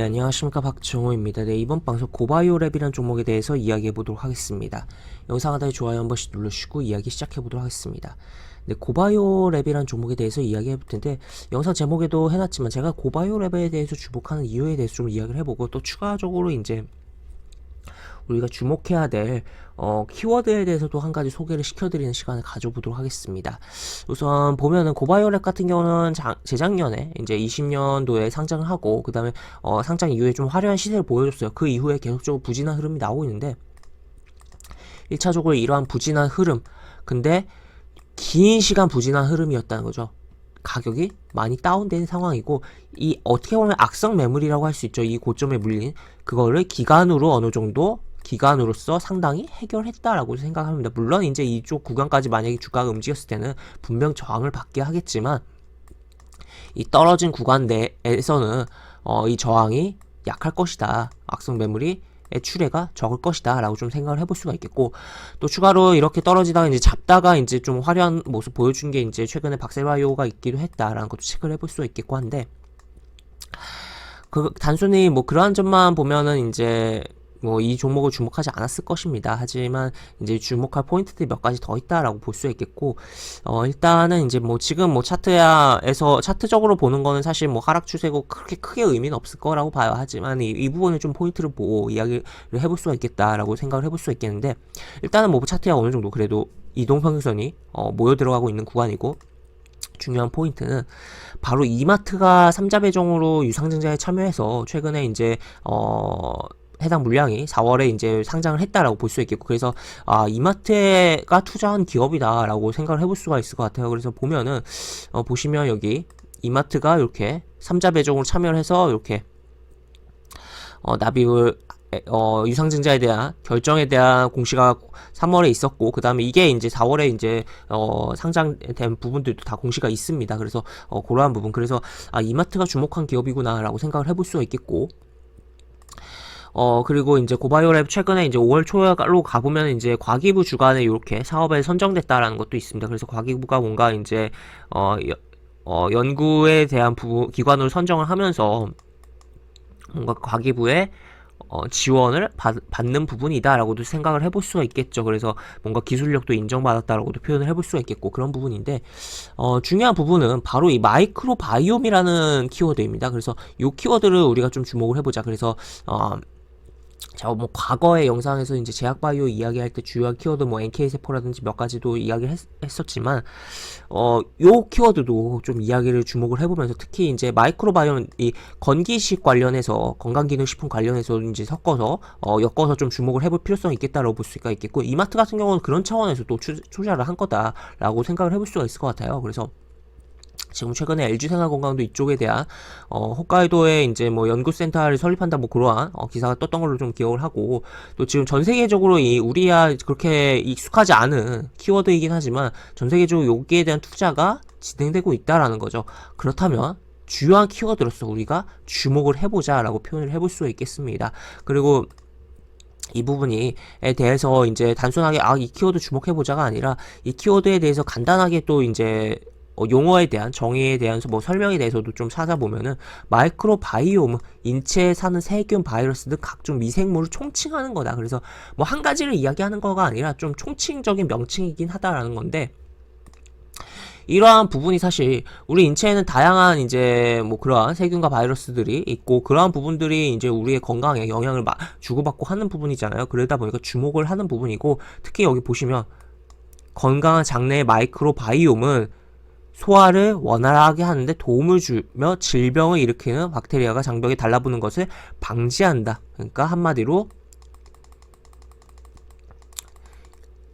네, 안녕하십니까, 박정호입니다. 네, 이번 방송 고바이오랩이라는 종목에 대해서 이야기해 보도록 하겠습니다. 영상 하단에 좋아요 한 번씩 눌러주시고 이야기 시작해 보도록 하겠습니다. 네, 고바이오랩이라는 종목에 대해서 이야기해 볼 텐데, 영상 제목에도 해놨지만 제가 고바이오랩에 대해서 주목하는 이유에 대해서 좀 이야기를 해보고, 또 추가적으로 이제 우리가 주목해야 될 키워드에 대해서도 한 가지 소개를 시켜드리는 시간을 가져보도록 하겠습니다. 우선 보면은 고바이오랩 같은 경우는 재작년에 이제 20년도에 상장을 하고, 그 다음에 상장 이후에 좀 화려한 시세를 보여줬어요. 그 이후에 계속적으로 부진한 흐름이 나오고 있는데, 1차적으로 이러한 부진한 흐름, 근데 긴 시간 부진한 흐름이었다는 거죠. 가격이 많이 다운된 상황이고, 이 어떻게 보면 악성 매물이라고 할 수 있죠. 이 고점에 물린 그거를 기간으로 어느 정도 기간으로서 상당히 해결했다라고 생각합니다. 물론 이제 이쪽 구간까지 만약에 주가가 움직였을 때는 분명 저항을 받게 하겠지만, 이 떨어진 구간 내에서는 이 저항이 약할 것이다. 악성 매물이 출해가 적을 것이다 라고 좀 생각을 해볼 수가 있겠고, 또 추가로 이렇게 떨어지다가 이제 잡다가 이제 좀 화려한 모습 보여준 게 이제 최근에 박셀바이오가 있기도 했다라는 것도 체크를 해볼 수가 있겠고 한데, 단순히 뭐 그러한 점만 보면은 이제 뭐 이 종목을 주목하지 않았을 것입니다. 하지만 이제 주목할 포인트들이 몇 가지 더 있다라고 볼 수 있겠고, 일단은 이제 뭐 지금 뭐 차트야에서 차트적으로 보는 거는 사실 뭐 하락 추세고 그렇게 크게 의미는 없을 거라고 봐요. 하지만 이 부분을 좀 포인트를 보고 이야기를 해볼 수가 있겠다라고 생각을 해볼 수 있겠는데, 일단은 뭐 차트야 어느 정도 그래도 이동평균선이 모여 들어가고 있는 구간이고, 중요한 포인트는 바로 이마트가 3자 배정으로 유상증자에 참여해서 최근에 이제 해당 물량이 4월에 이제 상장을 했다라고 볼 수 있겠고, 그래서 이마트가 투자한 기업이다라고 생각을 해볼 수가 있을 것 같아요. 그래서 보면은 보시면 여기 이마트가 이렇게 3자 배정으로 참여를 해서 이렇게 납입을 유상증자에 대한 결정에 대한 공시가 3월에 있었고, 그 다음에 이게 이제 4월에 이제 상장된 부분들도 다 공시가 있습니다. 그래서 그러한 부분, 그래서 이마트가 주목한 기업이구나라고 생각을 해볼 수가 있겠고, 그리고 이제 고바이오랩 최근에 이제 5월 초로 가보면 이제 과기부 주간에 이렇게 사업에 선정됐다라는 것도 있습니다. 그래서 과기부가 뭔가 이제 연구에 대한 기관으로 선정을 하면서 뭔가 과기부의 지원을 받는 부분이다라고도 생각을 해볼 수가 있겠죠. 그래서 뭔가 기술력도 인정받았다라고도 표현을 해볼 수가 있겠고, 그런 부분인데, 중요한 부분은 바로 이 마이크로 바이옴이라는 키워드입니다. 그래서 이 키워드를 우리가 좀 주목을 해보자. 그래서 제가 뭐 과거의 영상에서 이제 제약바이오 이야기할 때 주요한 키워드 뭐 NK세포라든지 몇 가지도 이야기를 했었지만, 요 키워드도 좀 이야기를 주목을 해보면서, 특히 이제 마이크로바이옴 이 건기식 관련해서 건강기능식품 관련해서 이제 섞어서 엮어서 좀 주목을 해볼 필요성이 있겠다라고 볼 수가 있겠고, 이마트 같은 경우는 그런 차원에서 또 투자를 한 거다라고 생각을 해볼 수가 있을 것 같아요. 그래서 지금 최근에 LG생활건강도 이쪽에 대한 홋카이도에 이제 뭐 연구센터를 설립한다 뭐 그러한 기사가 떴던 걸로 좀 기억을 하고, 또 지금 전 세계적으로 우리야 그렇게 익숙하지 않은 키워드이긴 하지만 전 세계적으로 여기에 대한 투자가 진행되고 있다라는 거죠. 그렇다면 주요한 키워드로서 우리가 주목을 해보자라고 표현을 해볼 수가 있겠습니다. 그리고 이 부분에 대해서 이제 단순하게 이 키워드 주목해보자가 아니라, 이 키워드에 대해서 간단하게 또 이제 용어에 대한 정의에 대한 뭐 설명에 대해서도 좀 찾아보면은, 마이크로바이옴, 인체에 사는 세균, 바이러스 등 각종 미생물을 총칭하는 거다. 그래서 뭐 한 가지를 이야기하는 거가 아니라 좀 총칭적인 명칭이긴 하다라는 건데, 이러한 부분이 사실 우리 인체에는 다양한 이제 뭐 그러한 세균과 바이러스들이 있고, 그러한 부분들이 이제 우리의 건강에 영향을 주고받고 하는 부분이잖아요. 그러다 보니까 주목을 하는 부분이고, 특히 여기 보시면 건강한 장내의 마이크로바이옴은 소화를 원활하게 하는데 도움을 주며 질병을 일으키는 박테리아가 장벽에 달라붙는 것을 방지한다. 그러니까 한마디로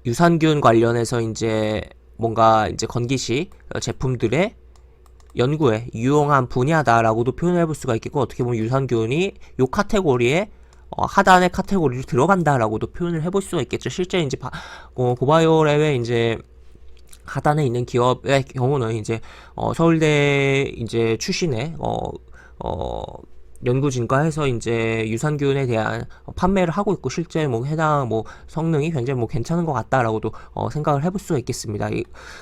유산균 관련해서 이제 뭔가 이제 건기식 제품들의 연구에 유용한 분야다라고도 표현을 해볼 수가 있겠고, 어떻게 보면 유산균이 요 카테고리에 하단의 카테고리로 들어간다라고도 표현을 해볼 수가 있겠죠. 실제 이제 고바이오랩의 이제 하단에 있는 기업의 경우는 이제 서울대 이제 출신의 연구진과해서 이제 유산균에 대한 판매를 하고 있고, 실제 뭐 해당 뭐 성능이 굉장히 뭐 괜찮은 것 같다라고도 생각을 해볼 수가 있겠습니다.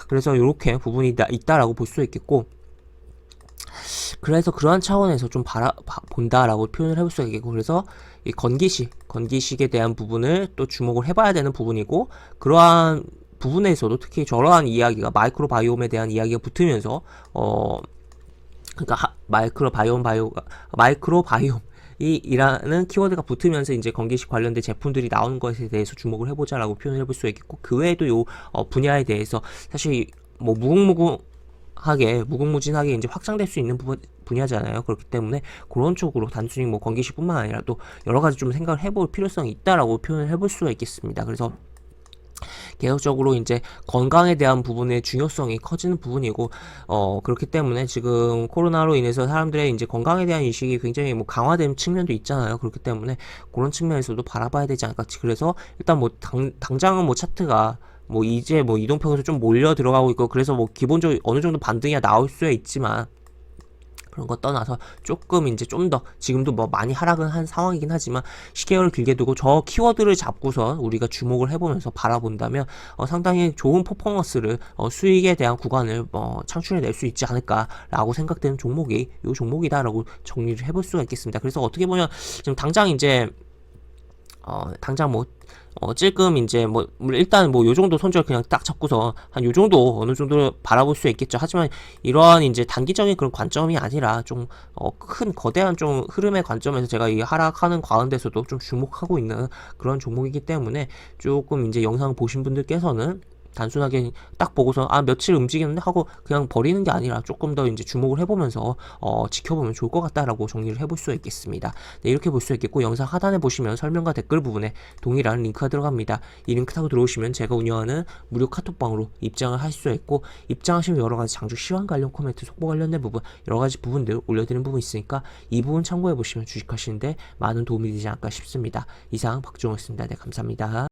그래서 이렇게 부분이 있다라고 볼 수 있겠고, 그래서 그러한 차원에서 좀 본다라고 표현을 해볼 수가 있겠고, 그래서 이 건기식에 대한 부분을 또 주목을 해봐야 되는 부분이고, 그러한 부분에서도 특히 저러한 이야기가 마이크로바이옴에 대한 이야기가 붙으면서 그러니까 마이크로바이옴 이라는 키워드가 붙으면서 이제 건기식 관련된 제품들이 나오는 것에 대해서 주목을 해보자라고 표현을 해볼 수 있겠고, 그 외에도 요 분야에 대해서 사실 뭐 무궁무진하게 이제 확장될 수 있는 분야잖아요. 그렇기 때문에 그런 쪽으로 단순히 뭐 건기식뿐만 아니라 또 여러 가지 좀 생각을 해볼 필요성이 있다라고 표현을 해볼 수가 있겠습니다. 그래서 계속적으로 이제 건강에 대한 부분의 중요성이 커지는 부분이고, 그렇기 때문에 지금 코로나로 인해서 사람들의 이제 건강에 대한 인식이 굉장히 뭐 강화된 측면도 있잖아요. 그렇기 때문에 그런 측면에서도 바라봐야 되지 않을까. 그래서 일단 뭐 당장은 뭐 차트가 뭐 이제 뭐 이동평에서 좀 몰려 들어가고 있고, 그래서 뭐 기본적으로 어느 정도 반등이 나올 수 있지만, 그런 거 떠나서 조금 이제 좀 더 지금도 뭐 많이 하락은 한 상황이긴 하지만 시계열을 길게 두고 저 키워드를 잡고서 우리가 주목을 해보면서 바라본다면 상당히 좋은 퍼포먼스를 수익에 대한 구간을 창출해낼 수 있지 않을까라고 생각되는 종목이 요 종목이다라고 정리를 해볼 수가 있겠습니다. 그래서 어떻게 보면 지금 당장 이제 당장 뭐 찔끔 이제 뭐 일단 뭐 요 정도 손절 그냥 딱 잡고서 한 요 정도 어느 정도 바라볼 수 있겠죠. 하지만 이러한 이제 단기적인 그런 관점이 아니라 좀 큰 거대한 좀 흐름의 관점에서 제가 이 하락하는 가운데서도 좀 주목하고 있는 그런 종목이기 때문에 조금 이제 영상 보신 분들께서는 단순하게 딱 보고서 며칠 움직이는데 하고 그냥 버리는 게 아니라 조금 더 이제 주목을 해보면서 지켜보면 좋을 것 같다라고 정리를 해볼 수 있겠습니다. 네, 이렇게 볼 수 있겠고, 영상 하단에 보시면 설명과 댓글 부분에 동일한 링크가 들어갑니다. 이 링크 타고 들어오시면 제가 운영하는 무료 카톡방으로 입장을 할 수 있고, 입장하시면 여러 가지 장주 시황 관련 코멘트, 속보 관련된 부분, 여러 가지 부분들 올려드리는 부분 있으니까 이 부분 참고해 보시면 주식하시는데 많은 도움이 되지 않을까 싶습니다. 이상 박종호였습니다. 네, 감사합니다.